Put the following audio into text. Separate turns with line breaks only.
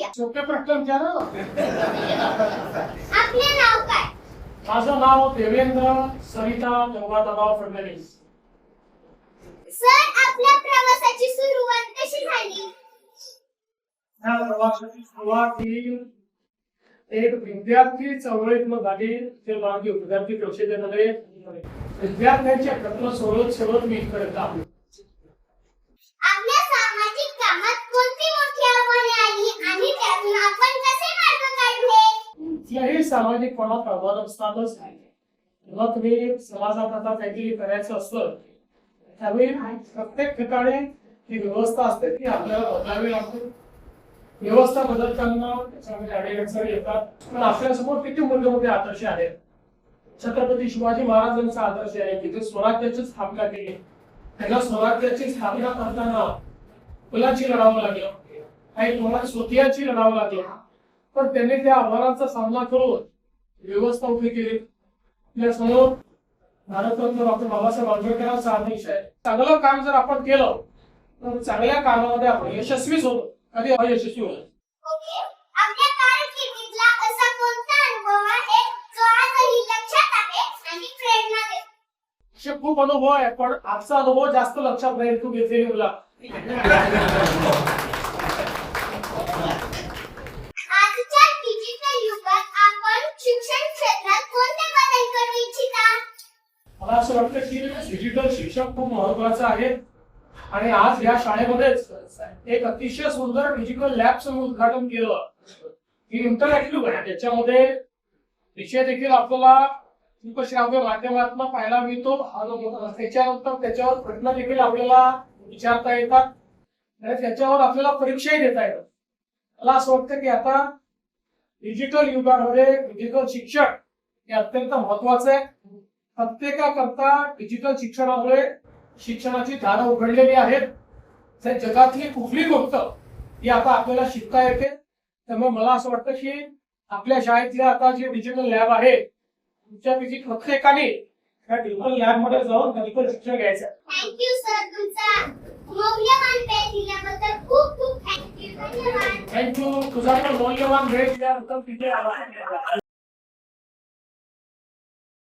घ्या.
सोपे प्रश्न विचारा.
आपले नाव काय?
माझं नाव देवेंद्र सरिता देवादाराव फडणवीस.
सर, आपल्या प्रवासाची सुरुवात कशी झाली?
या प्रवासाची सुरुवात ही एक विद्यार्थी चळवळीतून झाली. ते मागे विद्यार्थी परिषदेमध्ये विद्यार्थ्यांचे प्रश्न सोडवत मी करत आहोत.
आपल्या सामाजिक कामात कोणती मोठी आव्हाने आली आणि त्यातून आपण कसे मार्ग काढले?
कुठल्याही सामाजिक कोणात आव्हान असतातच. जेव्हा तुम्ही समाजात आता काहीतरी करायचं असतं त्यावेळी प्रत्येक ठिकाणी जी व्यवस्था असते ती आपल्याला बदलावी लागते. व्यवस्था बदलताना त्याच्यामध्ये अडचणी येतात. पण आपल्यासमोर किती मोठे आदर्श आहेत. छत्रपती शिवाजी महाराजांचा आदर्श आहे की ते स्वराज्याची स्थापना केली. त्यांना स्वराज्याची स्थापना करताना मुलाची लढावं लागलं, काही कोणाला स्वतःची लढावं लागलं, पण त्यांनी त्या आव्हानांचा सामना करून व्यवस्था उभी केली. आपल्या समोर भारतरत्न डॉक्टर बाबासाहेब आंबेडकरांचा आदेश आहे. चांगलं काम जर आपण केलं तर चांगल्या कामामध्ये आपण यशस्वीच होतो, कधी अयशस्वी होतो.
ओके. आपल्या कारकिर्दीतला असा कोणता अनुभव आहे जो आजही लक्षात आहे आणि प्रेरणा देतो?
असे खूप अनुभव आहे, पण आजचा अनुभव जास्त लक्षात राहील. तू घेतलेली मुला
आजच्या डिजिटल युगात आपण शिक्षण क्षेत्रात कोणते बदल करू इच्छिता?
मला असं वाटतं की डिजिटल शिक्षण खूप महत्वाचं आहे. आणि आज या शाळेमध्येच एक अतिशय सुंदर डिजिटल लॅबचं उद्घाटन केलं की इंटरॅक्टिव्ह आहे. त्याच्यामध्ये विषय देखील आपल्याला श्राव्य माध्यमातून पाहायला मिळतो. त्याच्यानंतर त्याच्यावर प्रश्न देखील आपल्याला विचारता येतात आणि त्याच्यावर आपल्याला परीक्षाही देता येतात. मला असं वाटतं की आता डिजिटल युगामध्ये डिजिटल शिक्षण हे अत्यंत महत्वाचं आहे. प्रत्येकाकरता डिजिटल शिक्षणामुळे शिक्षणाची दारं उघडलेली आहेत. जगातली कुठली गोष्ट ही आता आपल्याला शिकता येते. त्यामुळे मला असं वाटतं की आपल्या शाळेतल्या आता जे डिजिटल लॅब आहे तुमच्यापैकी प्रत्येकाने त्या डिजिटल लॅब मध्ये जाऊन डिजिटल शिक्षण घ्यायचं.
थँक्यू सर, तुमचा मौल्यवान वेळ दिल्याबद्दल खूप खूप थँक्यू. धन्यवाद.
थँक्यू. तुझा पण मौल्यवान वेळ दिल्याबद्दल तिथे आला.